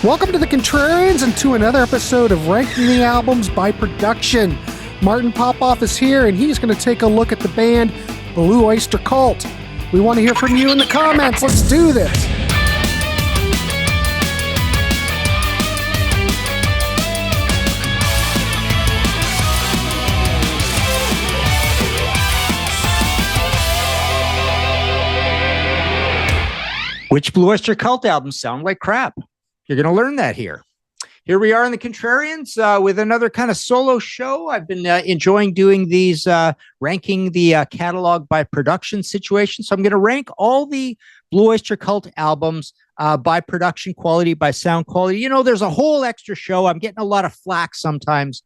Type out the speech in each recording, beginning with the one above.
Welcome to the Contrarians and to another episode of Ranking the Albums by Production. Martin Popoff is here and he's going to take a look at the band Blue Oyster Cult. We want to hear from you in the comments. Let's do this. Which Blue Oyster Cult albums sound like crap? You're going to learn that here. Here we are in the Contrarians with another kind of solo show. I've been enjoying doing these, ranking the catalog by production situation. So I'm going to rank all the Blue Oyster Cult albums by production quality, by sound quality. You know, there's a whole extra show. I'm getting a lot of flack sometimes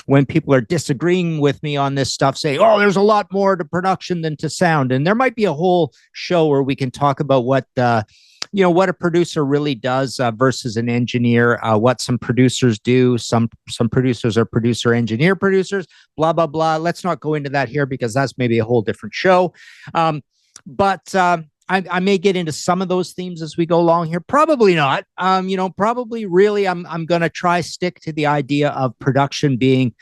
when people are disagreeing with me on this stuff, say, oh, there's a lot more to production than to sound. And there might be a whole show where we can talk about what what a producer really does versus an engineer, what some producers do. Some producers are producer-engineer producers, blah, blah, blah. Let's not go into that here because that's maybe a whole different show. But I may get into some of those themes as we go along here. Probably not. Probably really I'm going to try stick to the idea of production being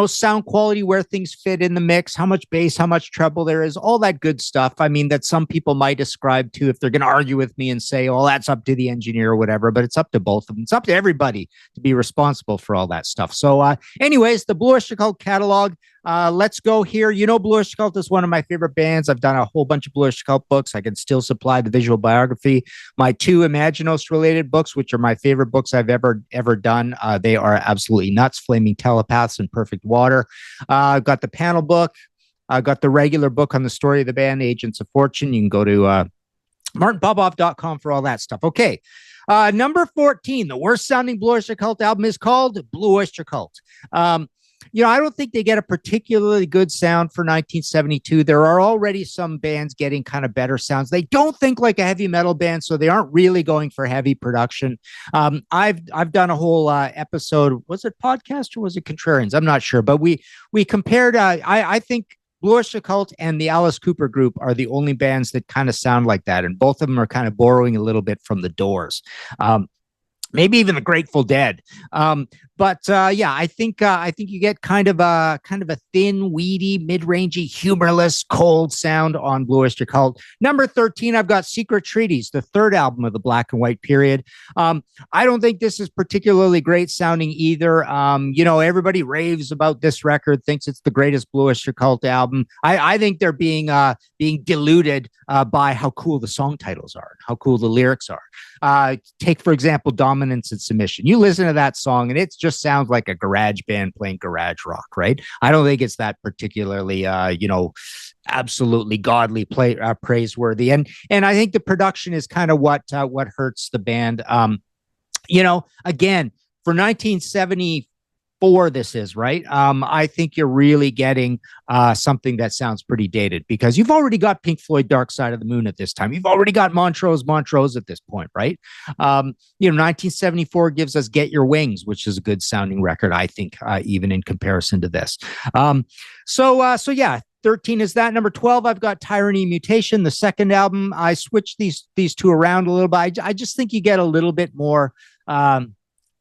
sound quality, where things fit in the mix, how much bass, how much treble there is, all that good stuff. I mean, that some people might ascribe to if they're going to argue with me and say, oh, that's up to the engineer or whatever, but it's up to both of them. It's up to everybody to be responsible for all that stuff. So anyways, the Blue Oyster Cult catalog, let's go here. You know, Blue Oyster Cult is one of my favorite bands. I've done a whole bunch of Blue Oyster Cult books. I can still supply the visual biography. My two Imaginos related books, which are my favorite books I've ever done. They are absolutely nuts. Flaming Telepaths and Perfect Water. I've got the panel book. I've got the regular book on the story of the band, Agents of Fortune. You can go to martinpopoff.com for all that stuff. Okay. Number 14, the worst sounding Blue Oyster Cult album is called Blue Oyster Cult. I don't think they get a particularly good sound for 1972. There are already some bands getting kind of better sounds. They don't think like a heavy metal band, so they aren't really going for heavy production. I've done a whole episode. Was it podcast or was it Contrarians? I'm not sure, but we compared. I think Blue Oyster Cult and the Alice Cooper Group are the only bands that kind of sound like that, and both of them are kind of borrowing a little bit from the Doors. Maybe even the Grateful Dead. I think you get kind of a thin, weedy, mid-rangey, humorless, cold sound on Blue Oyster Cult. Number 13, I've got Secret Treaties, the third album of the black and white period. I don't think this is particularly great sounding either. Everybody raves about this record, thinks it's the greatest Blue Oyster Cult album. I think they're being diluted by how cool the song titles are, how cool the lyrics are. Take, for example, Dominance and Submission. You listen to that song and it just sounds like a garage band playing garage rock, right? I don't think it's that particularly, absolutely godly praiseworthy. And I think the production is kind of what hurts the band. Again, for 1974, this is right. I think you're really getting something that sounds pretty dated because you've already got Pink Floyd Dark Side of the Moon at this time. You've already got Montrose at this point, right? 1974 gives us Get Your Wings, which is a good sounding record, I think, even in comparison to this. 13 is that. Number 12, I've got Tyranny Mutation, the second album. I switched these two around a little bit. I just think you get a little bit more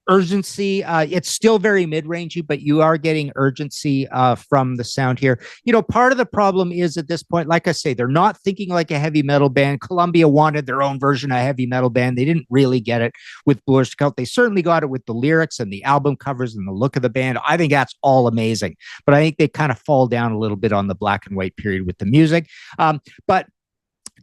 urgency. It's still very mid-rangey, but you are getting urgency from the sound here. Part of the problem is at this point, like I say, they're not thinking like a heavy metal band. Columbia wanted their own version of heavy metal band. They didn't really get it with Blue Oyster Cult. They certainly got it with the lyrics and the album covers and the look of the band. I think that's all amazing, but I think they kind of fall down a little bit on the black and white period with the music. But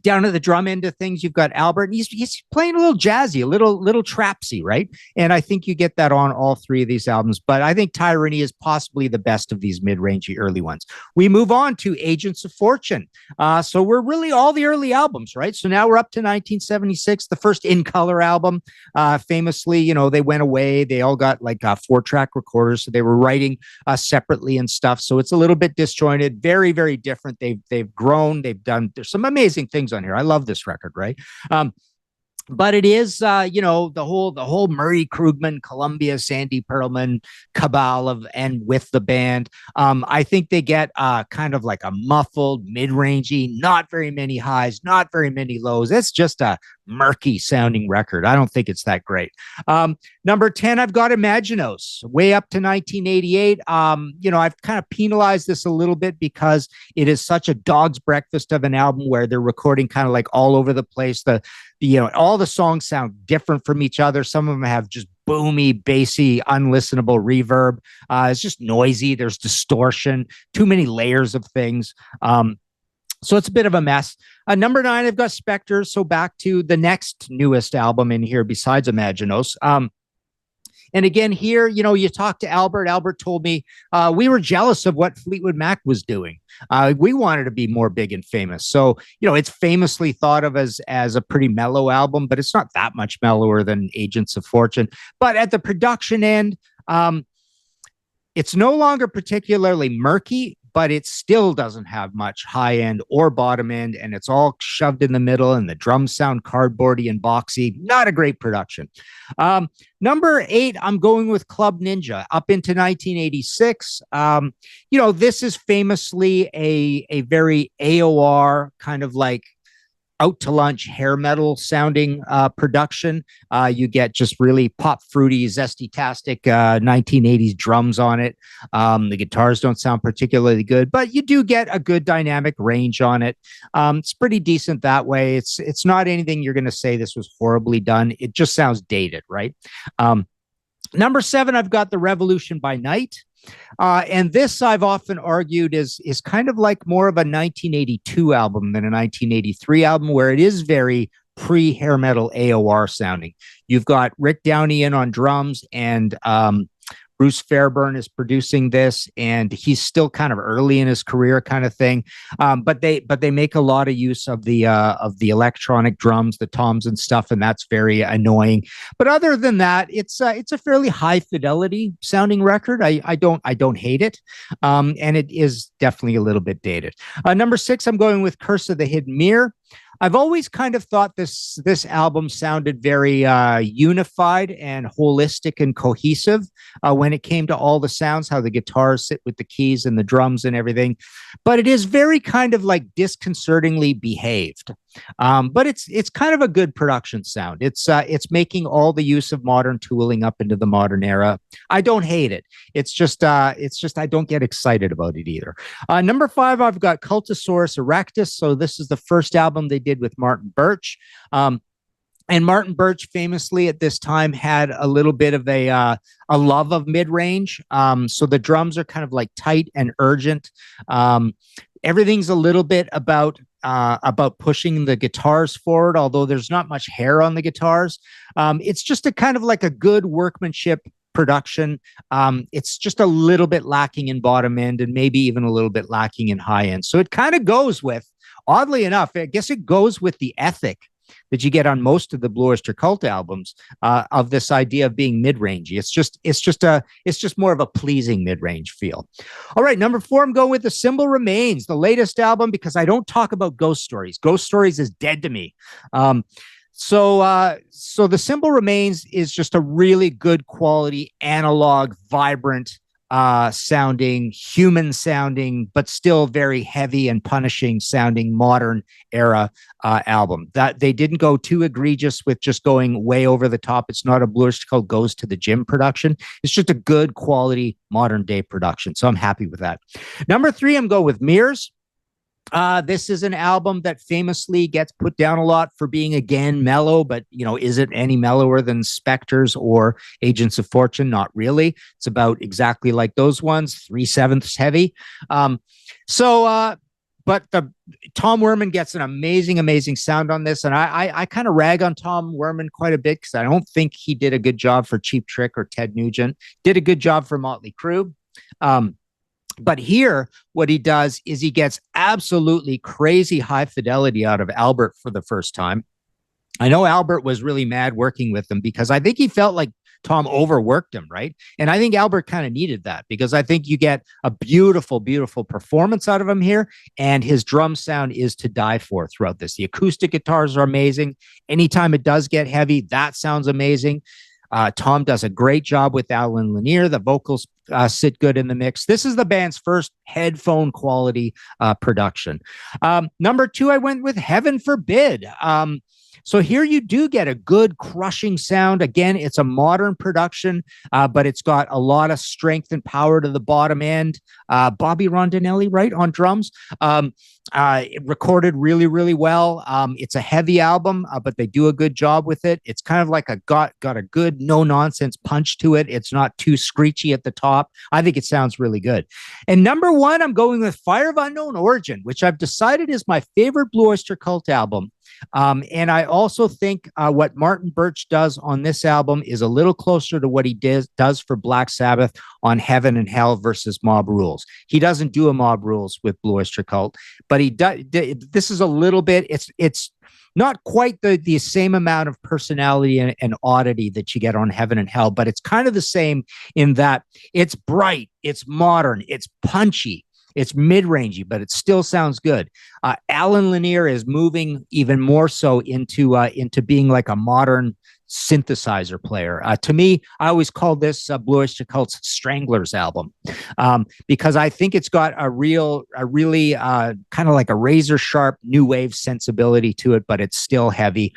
down at the drum end of things, you've got Albert, and he's playing a little jazzy, a little trapsy, right? And I think you get that on all three of these albums. But I think Tyranny is possibly the best of these mid-rangey early ones. We move on to Agents of Fortune. So we're really all the early albums, right? So now we're up to 1976, the first in-color album. Famously, they went away. They all got like 4-track recorders, so they were writing separately and stuff. So it's a little bit disjointed, very, very different. They've grown. There's some amazing things on here. I love this record, right? But it is, the whole Murray Krugman, Columbia, Sandy Pearlman cabal and with the band. I think they get kind of like a muffled, mid-rangey, not very many highs, not very many lows. It's just a murky sounding record. I don't think it's that great. Number 10, I've got Imaginos, way up to 1988. I've kind of penalized this a little bit because it is such a dog's breakfast of an album where they're recording kind of like all over the place. All the songs sound different from each other. Some of them have just boomy, bassy, unlistenable reverb. It's just noisy. There's distortion, too many layers of things. So it's a bit of a mess. Number 9, I've got Spectre. So back to the next newest album in here besides Imaginos. And again, here, you talk to Albert. Albert told me we were jealous of what Fleetwood Mac was doing. We wanted to be more big and famous. So, it's famously thought of as a pretty mellow album, but it's not that much mellower than Agents of Fortune. But at the production end, it's no longer particularly murky, but it still doesn't have much high end or bottom end, and it's all shoved in the middle, and the drums sound cardboardy and boxy. Not a great production. Number 8, I'm going with Club Ninja up into 1986. This is famously a very AOR kind of like out to lunch hair metal sounding production. You get just really pop fruity, zesty-tastic 1980s drums on it. The guitars don't sound particularly good, but you do get a good dynamic range on it. It's pretty decent that way. It's not anything you're going to say this was horribly done. It just sounds dated, right? Number 7, I've got The Revolution by Night. And this I've often argued is kind of like more of a 1982 album than a 1983 album, where it is very pre-hair metal AOR sounding. You've got Rick Downey in on drums, and Bruce Fairburn is producing this, and he's still kind of early in his career, kind of thing. But they make a lot of use of the electronic drums, the toms and stuff, and that's very annoying. But other than that, it's a fairly high fidelity sounding record. I don't hate it, and it is definitely a little bit dated. Number 6, I'm going with Curse of the Hidden Mirror. I've always kind of thought this album sounded very unified and holistic and cohesive when it came to all the sounds, how the guitars sit with the keys and the drums and everything. But it is very kind of like disconcertingly behaved. But it's kind of a good production sound. It's making all the use of modern tooling up into the modern era. I don't hate it. It's just I don't get excited about it either. Number 5, I've got Cultosaurus Erectus. So this is the first album they did with Martin Birch. And Martin Birch famously at this time had a little bit of a love of mid-range. So the drums are kind of like tight and urgent. Everything's a little bit about pushing the guitars forward, although there's not much hair on the guitars. It's just a kind of like a good workmanship production. It's just a little bit lacking in bottom end and maybe even a little bit lacking in high end. So it kind of goes with, oddly enough, I guess it goes with the ethic that you get on most of the Blue Oyster Cult albums of this idea of being mid-rangey. It's just more of a pleasing mid-range feel. All right, number 4, I'm going with The Symbol Remains, the latest album, because I don't talk about Ghost Stories. Ghost Stories is dead to me. So The Symbol Remains is just a really good quality, analog, vibrant, sounding, human sounding, but still very heavy and punishing sounding modern era album. That they didn't go too egregious with just going way over the top. It's not a Blue Oyster Cult goes to the gym production. It's just a good quality modern day production. So I'm happy with that. Number 3, I'm going with Mirrors. This is an album that famously gets put down a lot for being, again, mellow, but, is it any mellower than Spectres or Agents of Fortune? Not really. It's about exactly like those ones, 3/7 heavy. But Tom Werman gets an amazing sound on this. And I kind of rag on Tom Werman quite a bit because I don't think he did a good job for Cheap Trick or Ted Nugent. Did a good job for Motley Crue. But here, what he does is he gets absolutely crazy high fidelity out of Albert for the first time. I know Albert was really mad working with him because I think he felt like Tom overworked him, right? And I think Albert kind of needed that because I think you get a beautiful performance out of him here, and his drum sound is to die for throughout this. The acoustic guitars are amazing. Anytime it does get heavy, that sounds amazing. Tom does a great job with Alan Lanier. The vocals sit good in the mix. This is the band's first headphone quality production. Number 2, I went with Heaven Forbid. So here you do get a good crushing sound. Again, it's a modern production, but it's got a lot of strength and power to the bottom end. Bobby Rondinelli, right, on drums. It recorded really, really well. It's a heavy album, but they do a good job with it. It's kind of like got a good no nonsense punch to it. It's not too screechy at the top. I think it sounds really good. And number one, I'm going with Fire of Unknown Origin, which I've decided is my favorite Blue Oyster Cult album. And I also think what Martin Birch does on this album is a little closer to what he does for Black Sabbath on Heaven and Hell versus Mob Rules. He doesn't do a Mob Rules with Blue Oyster Cult, but he does. This is a little bit. It's not quite the same amount of personality and oddity that you get on Heaven and Hell, but it's kind of the same in that it's bright, it's modern, it's punchy. It's mid-rangey, but it still sounds good. Alan Lanier is moving even more so into being like a modern synthesizer player. To me, I always call this Blue Oyster Cult's Stranglers album because I think it's got a really kind of like a razor sharp new wave sensibility to it, but it's still heavy.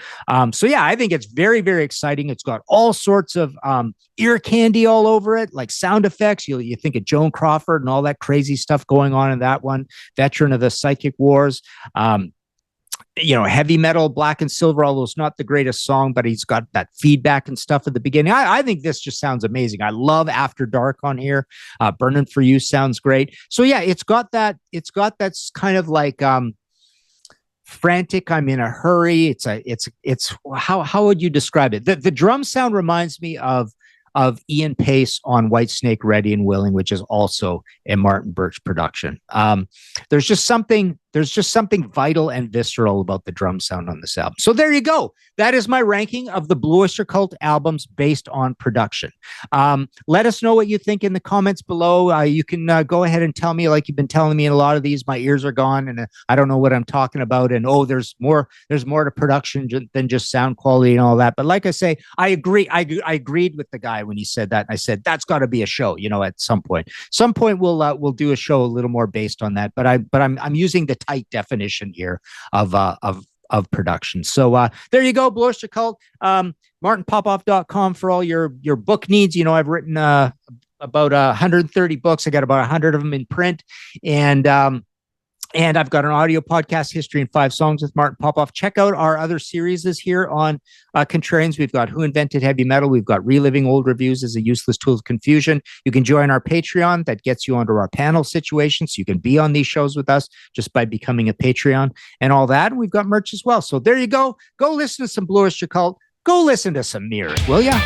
So yeah, I think it's very, very exciting. It's got all sorts of ear candy all over it, like sound effects. You think of Joan Crawford and all that crazy stuff going on in that one. Veteran of the Psychic Wars. Heavy metal, Black and Silver, although it's not the greatest song, but he's got that feedback and stuff at the beginning. I think this just sounds amazing. I love After Dark on here. Burning for You sounds great. So yeah, it's got that kind of like frantic, I'm in a hurry. It's how would you describe it? The drum sound reminds me of Ian Pace on Whitesnake, Ready and Willing, which is also a Martin Birch production. There's just something vital and visceral about the drum sound on this album. So there you go. That is my ranking of the Blue Oyster Cult albums based on production. Let us know what you think in the comments below. You can go ahead and tell me, like you've been telling me in a lot of these, my ears are gone and I don't know what I'm talking about. And there's more to production than just sound quality and all that. But like I say, I agree. I agreed with the guy when he said that. And I said, that's got to be a show, at some point. Some point we'll do a show a little more based on that. But I'm using the tight definition here of production. So there you go, Blue Oyster Cult. MartinPopoff.com for all your book needs. I've written about 130 books. I got about 100 of them in print, and I've got an audio podcast, History in 5 Songs with Martin Popoff. Check out our other series here on Contrarians. We've got Who Invented Heavy Metal. We've got Reliving Old Reviews as a Useless Tool of Confusion. You can join our Patreon. That gets you onto our panel situation. So you can be on these shows with us just by becoming a Patreon and all that. And we've got merch as well. So there you go. Go listen to some Blue Oyster Cult. Go listen to some Mirrors, will ya?